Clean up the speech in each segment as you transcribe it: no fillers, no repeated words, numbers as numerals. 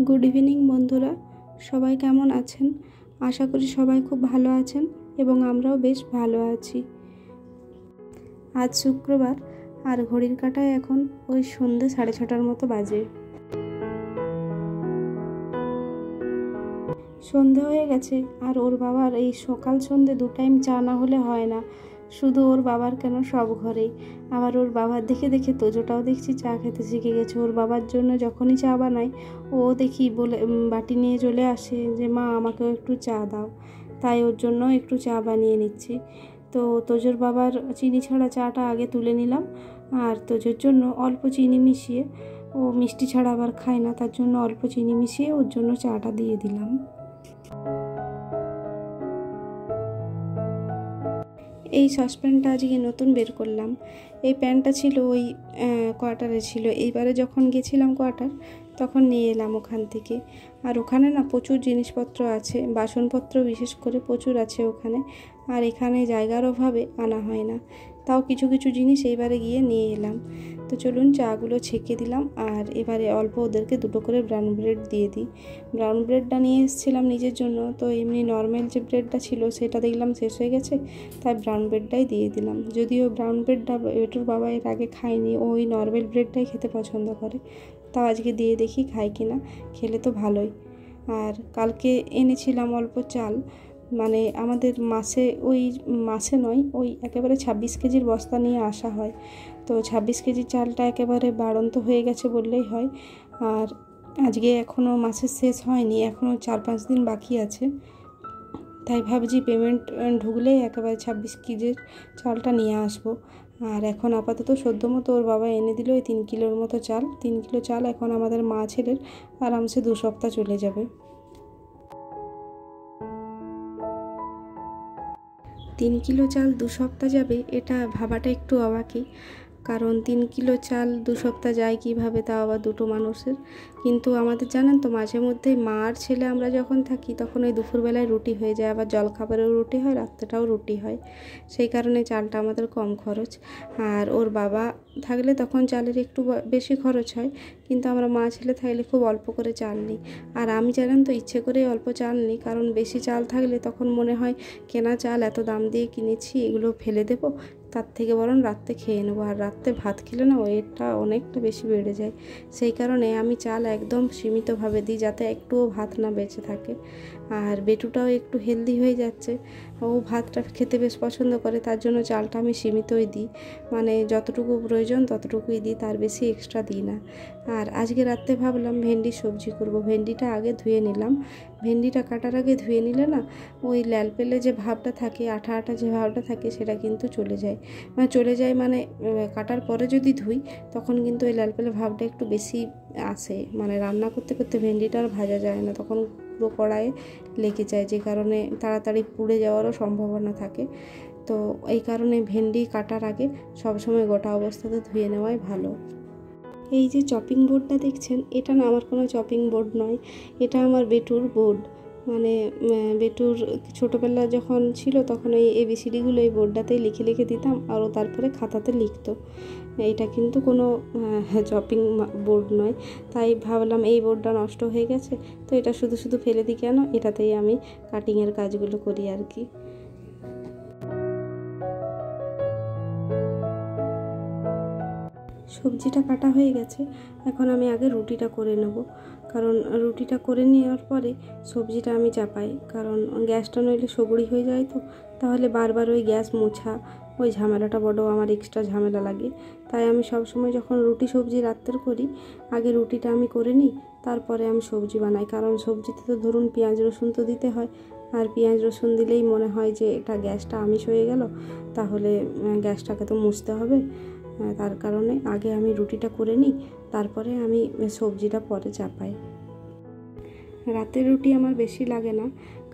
Good evening বন্ধুরা, সবাই কেমন আছেন? আশা করি সবাই খুব ভালো আছেন এবং আমরাও বেশ ভালো আছি। আজ শুক্রবার আর ঘড়ির কাঁটায় এখন ওই সন্ধ্যে 6:30টার মতো বাজে। সন্ধে হয়ে গেছে আর ওর বাবার এই সকাল সন্ধে 2 টাইম চা না হলে হয় না। শুধু ওর বাবার কেন, সব ঘরেই। আবার ওর বাবার দেখে দেখে তোজোটাও দেখছি চা খেতে শিখে গেছে। ওর বাবার জন্য যখনই চা বানাই ও দেখি বলে বাটি নিয়ে চলে আসে যে মা আমাকেও একটু চা দাও। তাই ওর জন্য একটু চা বানিয়ে নিচ্ছি। তো তোজোর বাবার চিনি ছাড়া চাটা আগে তুলে নিলাম, আর তোজোর জন্য অল্প চিনি মিশিয়ে, ও মিষ্টি ছাড়া আবার খায় না, তার জন্য অল্প চিনি মিশিয়ে ওর জন্য চাটা দিয়ে দিলাম। এই সসপ্যানটা আজকে নতুন বের করলাম। এই প্যানটা ছিল ওই কোয়ার্টারে ছিল। এইবারে যখন গেছিলাম কোয়ার্টার তখন নিয়ে এলাম ওখান থেকে। আর ওখানে না প্রচুর জিনিসপত্র আছে, বাসনপত্র বিশেষ করে প্রচুর আছে ওখানে। আর এখানে জায়গার অভাবে আনা হয় না, তাও কিছু কিছু জিনিস এইবারে গিয়ে নিয়ে এলাম। তো চলুন চাগুলো ছেঁকে দিলাম, আর এবারে অল্প ওদেরকে 2টো করে ব্রাউন ব্রেড দিয়ে দিই। ব্রাউন ব্রেডটা নিয়ে এসেছিলাম নিজের জন্য, তো এমনি নর্মাল যে ব্রেডটা ছিল সেটা দেখলাম শেষ হয়ে গেছে, তাই ব্রাউন ব্রেডটাই দিয়ে দিলাম। যদিও ব্রাউন ব্রেডটা বেটুর বাবা এর আগে খায়নি, ওই নর্মাল ব্রেডটাই খেতে পছন্দ করে। তাও আজকে দিয়ে দেখি খায় কিনা, খেলে তো ভালোই। আর কালকে এনেছিলাম অল্প চাল, মানে আমাদের মাসে নয়, ওই একেবারে 26 কেজির বস্তা নিয়ে আসা হয়। তো 26 কেজির চালটা একেবারে বাড়ন্ত হয়ে গেছে বললেই হয়। আর আজকে এখনও মাসের শেষ হয়নি, এখনও 4-5 দিন বাকি আছে। তাই ভাবছি পেমেন্ট ঢুকলেই একেবারে 26 কেজির চালটা নিয়ে আসবো। আর এখন আপাতত সদ্য মতো ওর বাবা এনে দিল ওই 3 কিলোর মতো চাল। 3 কিলো চাল এখন আমাদের মা ছেলের আরামসে 2 সপ্তাহ চলে যাবে। 3 কিলো চাল 2 সপ্তাহ যাবে, এটা ভাবাটা একটু অবাকই। কারণ 3 কিলো চাল 2 সপ্তাহ যায় কীভাবে, তাও আবার 2টো মানুষের। কিন্তু আমাদের জানেন তো, মাঝে মধ্যেই মা আর ছেলে আমরা যখন থাকি তখন ওই দুপুরবেলায় রুটি হয়ে যায়, আবার জলখাবারেও রুটি হয়, রাত্রেটাও রুটি হয়। সেই কারণে চালটা আমাদের কম খরচ। আর ওর বাবা থাকলে তখন চালের একটু বেশি খরচ হয়, কিন্তু আমরা মা ছেলে থাকলে খুব অল্প করে চাল নিই। আর আমি জানেন তো ইচ্ছে করেই অল্প চাল নিই, কারণ বেশি চাল থাকলে তখন মনে হয় কেনা চাল এত দাম দিয়ে কিনেছি, এগুলো ফেলে দেবো, তার থেকে বরং রাত্রে খেয়ে নেবো। আর রাত্রে ভাত খেলে না ওয়েটটা অনেকটা বেশি বেড়ে যায়। সেই কারণে আমি চাল একদম সীমিতভাবে দিই, যাতে একটুও ভাত না বেঁচে থাকে। আর বেটুটাও একটু হেলদি হয়ে যাচ্ছে, ও ভাতটা খেতে বেশ পছন্দ করে, তার জন্য চালটা আমি সীমিতই দিই। মানে যতটুকু প্রয়োজন ততটুকুই দিই, তার বেশি এক্সট্রা দিই না। আর আজকে রাত্রে ভাবলাম ভেন্ডি সবজি করব। ভেন্ডিটা আগে ধুয়ে নিলাম। ভেন্ডিটা কাটার আগে ধুয়ে নিলে না ওই ল্যালপেলে যে ভাবটা থাকে, আঠা আঠা যে ভাবটা থাকে, সেটা কিন্তু চলে যায়। মানে কাটার পরে যদি ধুই তখন কিন্তু ওই ল্যালপেলে ভাবটা একটু বেশি আসে। মানে রান্না করতে করতে ভেন্ডিটা আর ভাজা যায় না, তখন পুরো কড়াইয়ে লেগে যায়, যে কারণে তাড়াতাড়ি পুড়ে যাওয়ারও সম্ভাবনা থাকে। তো এই কারণে ভেন্ডি কাটার আগে সবসময় গোটা অবস্থাতে ধুয়ে নেওয়াই ভালো। এই যে চপিং বোর্ডটা দেখছেন, এটা না আমার কোনো চপিং বোর্ড নয়, এটা আমার বেটুর বোর্ড। মানে বেটুর ছোটোবেলা যখন ছিল তখন এই ABCDগুলো এই বোর্ডটাতেই লিখে লিখে দিতাম, আর ও তারপরে খাতাতে লিখতো। এটা কিন্তু কোনো চপিং বোর্ড নয়। তাই ভাবলাম এই বোর্ডটা নষ্ট হয়ে গেছে, তো এটা শুধু শুধু ফেলে দিই কেন, এটাতেই আমি কাটিংয়ের কাজগুলো করি আর কি। সবজিটা কাটা হয়ে গেছে, এখন আমি আগে রুটিটা করে নেব। কারণ রুটিটা করে নেওয়ার পরে সবজিটা আমি চাপাই, কারণ গ্যাসটা নইলে সবুরি হয়ে যায়। তো তাহলে বারবার ওই গ্যাস মোছা, ওই ঝামেলাটা বড় আমার এক্সট্রা ঝামেলা লাগে। তাই আমি সবসময় যখন রুটি সবজি রাত্রের করি, আগে রুটিটা আমি করে নিই, তারপরে আমি সবজি বানাই। কারণ সবজিতে তো ধরুন পেঁয়াজ রসুন তো দিতে হয়, আর পেঁয়াজ রসুন দিলেই মনে হয় যে এটা গ্যাসটা আমিষ হয়ে গেল, তাহলে গ্যাসটাকে তো মুছতে হবে। তার কারণে আগে আমি রুটিটা করে নিই, তারপরে আমি সবজিটা পরে চাপাই। রাতের রুটি আমার বেশি লাগে না,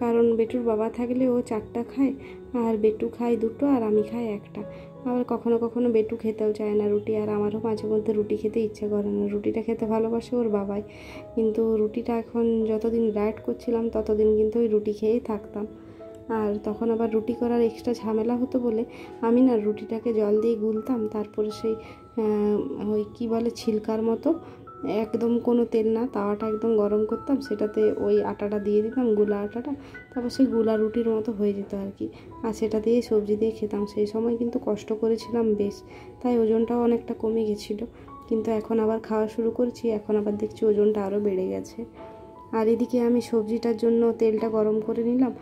কারণ বেটুর বাবা থাকলে ও 4টা খায়, আর বেটু খায় 2টো আর আমি খাই 1টা। আবার কখনো কখনো বেটু খেতেও চায় না রুটি, আর আমারও মাঝে মধ্যে রুটি খেতে ইচ্ছে করে না। রুটিটা খেতে ভালোবাসে ওর বাবাই, কিন্তু রুটিটা এখন যতদিন ডায়েট করছিলাম ততদিন কিন্তু ওই রুটি খেয়েই থাকতাম। আর তখন আবার রুটি করার এক্সট্রা ঝামেলা হতো বলে আমি না রুটিটাকে জল দিয়ে গুলতাম, তারপরে সেই ওই কী বলে ছিলকার মতো একদম কোনো তেল না, তাওয়াটা একদম গরম করতাম, সেটাতে ওই আটাটা দিয়ে দিতাম, গুলা আটাটা, তারপর সেই গুলা রুটির মতো হয়ে যেত আর কি। আর সেটা দিয়ে সবজি দিয়ে খেতাম। সেই সময় কিন্তু কষ্ট করেছিলাম বেশ, তাই ওজনটাও অনেকটা কমে গেছিলো। কিন্তু এখন আবার খাওয়া শুরু করেছি, এখন আবার দেখছি ওজনটা আরও বেড়ে গেছে। আর এদিকে আমি সবজিটার জন্য তেলটা গরম করে নিলাম।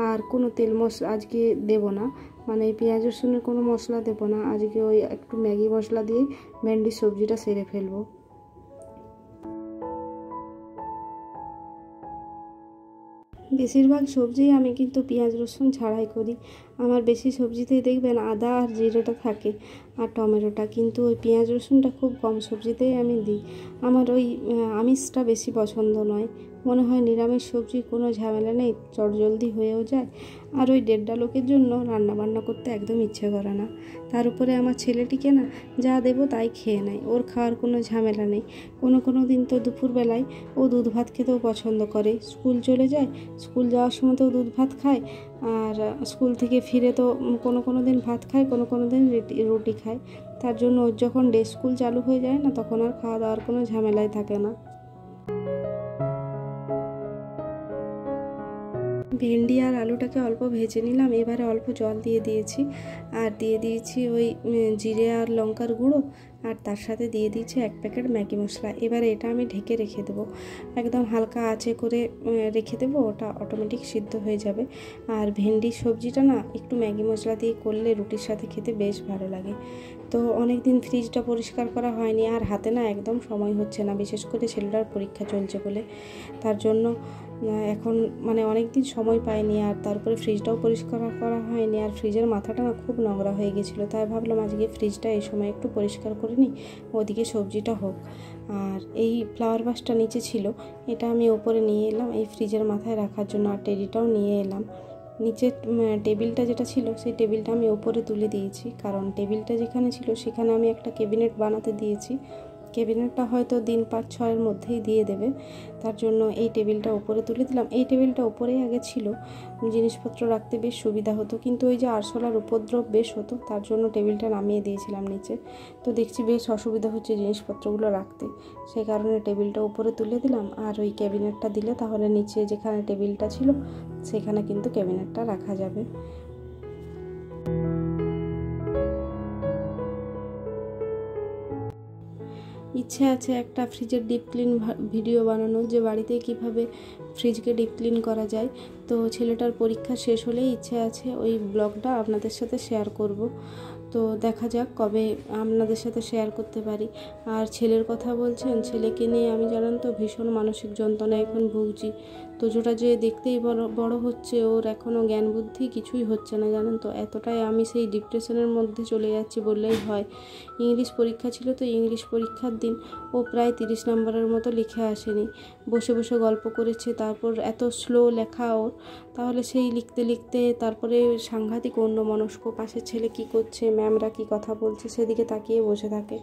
আর কোনো তেল মশলা আজকে দেব না, মানে পেঁয়াজ রসুনের কোনো মশলা দেব না আজকে। ওই একটু ম্যাগি মশলা দিয়ে ভেন্ডির সবজিটা সেরে ফেলবো। বেশিরভাগ সবজিই আমি কিন্তু পেঁয়াজ রসুন ছাড়াই করি। আমার বেশি সবজিতেই দেখবেন আদা আর জিরেটা থাকে, আর টমেটোটা, কিন্তু ওই পেঁয়াজ রসুনটা খুব কম সবজিতেই আমি দিই। আমার ওই আমিষটা বেশি পছন্দ নয়, মনে হয় নিরামিষ সবজি কোনো ঝামেলা নেই, চটজলদি হয়েও যায়। আর ওই 1.5 লোকের জন্য রান্না বান্না করতে একদম ইচ্ছে করে না। তার উপরে আমার ছেলেটিকে না যা দেবো তাই খেয়ে নেয়, ওর খাওয়ার কোনো ঝামেলা নেই। কোনো দিন তো দুপুরবেলায় ও দুধ ভাত খেতেও পছন্দ করে, স্কুল চলে যায়, স্কুল যাওয়ার সময় তো দুধ ভাত খায়, আর স্কুল থেকে ফিরে তো কোনো দিন ভাত খায়, কোনো দিন রুটি খায়। তার জন্য ওর যখন ডে স্কুল চালু হয়ে যায় না, তখন আর খাওয়া দাওয়ার কোনো ঝামেলাই থাকে না। ভেন্ডি আর আলুটাকে অল্প ভেজে নিলাম, এবারে অল্প জল দিয়ে দিয়েছি, আর দিয়ে দিয়েছি ওই জিরে আর লঙ্কার গুঁড়ো, আর তার সাথে দিয়ে দিয়েছি 1 প্যাকেট ম্যাগি মশলা। এবারে এটা আমি ঢেকে রেখে দেবো, একদম হালকা আঁচে করে রেখে দেবো, ওটা অটোমেটিক সিদ্ধ হয়ে যাবে। আর ভেন্ডির সবজিটা না একটু ম্যাগি মশলা দিয়ে করলে রুটির সাথে খেতে বেশ ভালো লাগে। তো অনেক দিন ফ্রিজটা পরিষ্কার করা হয়নি, আর হাতে না একদম সময় হচ্ছে না, বিশেষ করে ছেলেটার পরীক্ষা চলছে বলে। তার জন্য এখন মানে অনেক দিন সময় পাইনি, আর তারপরে ফ্রিজটাও পরিষ্কার করা হয়নি, আর ফ্রিজের মাথাটা না খুব নোংরা হয়ে গেছিলো, তাই ভাবলাম আজকে ফ্রিজটা এই সময় একটু পরিষ্কার করে নিই, ওদিকে সবজিটা হোক। আর এই ফ্লাওয়ার ভাসটা নিচে ছিল, এটা আমি ওপরে নিয়ে এলাম এই ফ্রিজের মাথায় রাখার জন্য, আর টেডিটাও নিয়ে এলাম। নিচে টেবিলটা যেটা ছিল সেই টেবিলটা আমি ওপরে তুলে দিয়েছি, কারণ টেবিলটা যেখানে ছিল সেখানে আমি একটা ক্যাবিনেট বানাতে দিয়েছি। ক্যাবিনেটটা হয়তো দিন 5-6-এর মধ্যেই দিয়ে দেবে, তার জন্য এই টেবিলটা ওপরে তুলে দিলাম। এই টেবিলটা ওপরেই আগে ছিল, জিনিসপত্র রাখতে বেশ সুবিধা হতো, কিন্তু ওই যে আরশোলার উপদ্রব বেশ হতো, তার জন্য টেবিলটা নামিয়ে দিয়েছিলাম নিচে। তো দেখছি বেশ অসুবিধা হচ্ছে জিনিসপত্রগুলো রাখতে, সেই কারণে টেবিলটা উপরে তুলে দিলাম। আর ওই ক্যাবিনেটটা দিলে তাহলে নিচে যেখানে টেবিলটা ছিল সেখানে কিন্তু ক্যাবিনেটটা রাখা যাবে। ইচ্ছে আছে একটা ফ্রিজের ডিপ ক্লিন ভিডিও বানানো, যে বাড়িতে কিভাবে ফ্রিজকে ডিপ ক্লিন করা যায়। তো ছেলেটার পরীক্ষা শেষ হলেই ইচ্ছে আছে ওই ব্লগটা আপনাদের সাথে শেয়ার করব। তো দেখা যাক কবে আপনাদের সাথে শেয়ার করতে পারি। আর ছেলের কথা বলছেন, ছেলেকে নিয়ে আমি জানেন তো ভীষণ মানসিক যন্ত্রণায় এখন ভুগছি। তোজোটা যে দেখতেই বড় হচ্ছে, ওর এখনও জ্ঞান বুদ্ধি কিছুই হচ্ছে না জানেন তো, এতটাই আমি সেই ডিপ্রেশনের মধ্যে চলে যাচ্ছি বললেই হয়। ইংলিশ পরীক্ষা ছিল, তো ইংলিশ পরীক্ষার দিন ও প্রায় 30 নম্বরের মতো লিখে আসেনি, বসে বসে গল্প করেছে, তারপর এত স্লো লেখা ওর, তাহলে সেই লিখতে লিখতে তারপরে সাংঘাতিক অন্যমনস্ক, পাশের ছেলে কি করছে, ম্যামরা কি কথা বলছে সেদিকে তাকিয়ে বসে থাকে,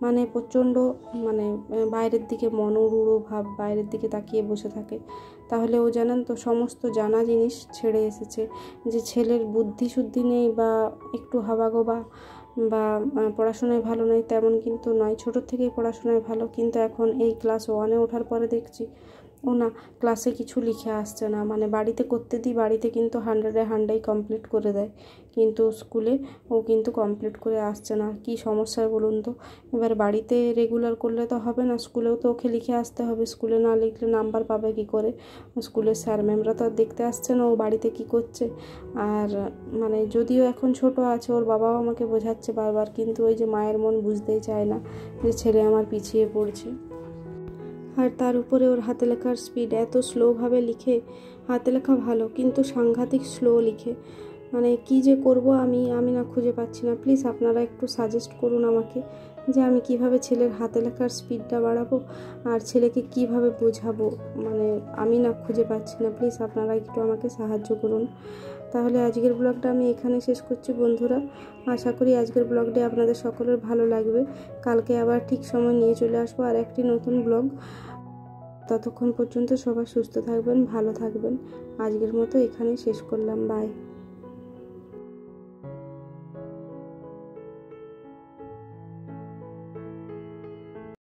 মানে প্রচণ্ড মানে বাইরের দিকে মনোরূঢ় ভাব, বাইরের দিকে তাকিয়ে বসে থাকে। তাহলে ও জানেন তো সমস্ত জানা জিনিস ছেড়ে এসেছে, যে ছেলের বুদ্ধি শুদ্ধি নেই বা একটু হাবাগোবা বা পড়াশোনায় ভালো নয় তেমন কিন্তু নয়, ছোটোর থেকেই পড়াশোনায় ভালো, কিন্তু এখন এই ক্লাস 1-এ ওঠার পরে দেখছি ও না ক্লাসে কিছু লিখে আসছে না, মানে বাড়িতে করতে দিই, বাড়িতে কিন্তু 100-এ 100 কমপ্লিট করে দেয়, কিন্তু স্কুলে ও কিন্তু কমপ্লিট করে আসছে না। কি সমস্যা বলুন তো। এবার বাড়িতে রেগুলার করলে তো হবে না, স্কুলেও তো ওকে লিখে আসতে হবে, স্কুলে না লিখলে নাম্বার পাবে কি করে, স্কুলের স্যার ম্যামরা তো আর দেখতে আসছে না ও বাড়িতে কি করছে। আর মানে যদিও এখন ছোট আছে, ওর বাবাও আমাকে বোঝাচ্ছে বারবার, কিন্তু ওই যে মায়ের মন বুঝতেই চায় না যে ছেলে আমার পিছিয়ে পড়ছে। আর তার উপরে ওর হাতে লেখার স্পিড, এত স্লোভাবে লিখে, হাতে লেখা ভালো কিন্তু সাংঘাতিক স্লো লিখে, মানে কি যে করব আমি না খুঁজে পাচ্ছি না। প্লিজ আপনারা একটু সাজেস্ট করুন আমাকে, যে আমি কিভাবে ছেলের হাতে লেখার স্পিডটা বাড়াবো আর ছেলেকে কিভাবে বোঝাবো, মানে আমি না খুঁজে পাচ্ছি না। প্লিজ আপনারা একটু আমাকে সাহায্য করুন। তাহলে আজকের ব্লগটা আমি এখানে শেষ করছি বন্ধুরা। আশা করি আজকের ব্লগটি আপনাদের সকলের ভালো লাগবে। কালকে আবার ঠিক সময় নিয়ে চলে আসবো আর একটি নতুন ব্লগ। ততক্ষণ পর্যন্ত সবাই সুস্থ থাকবেন, ভালো থাকবেন। আজকের মতো এখানেই শেষ করলাম, বাই।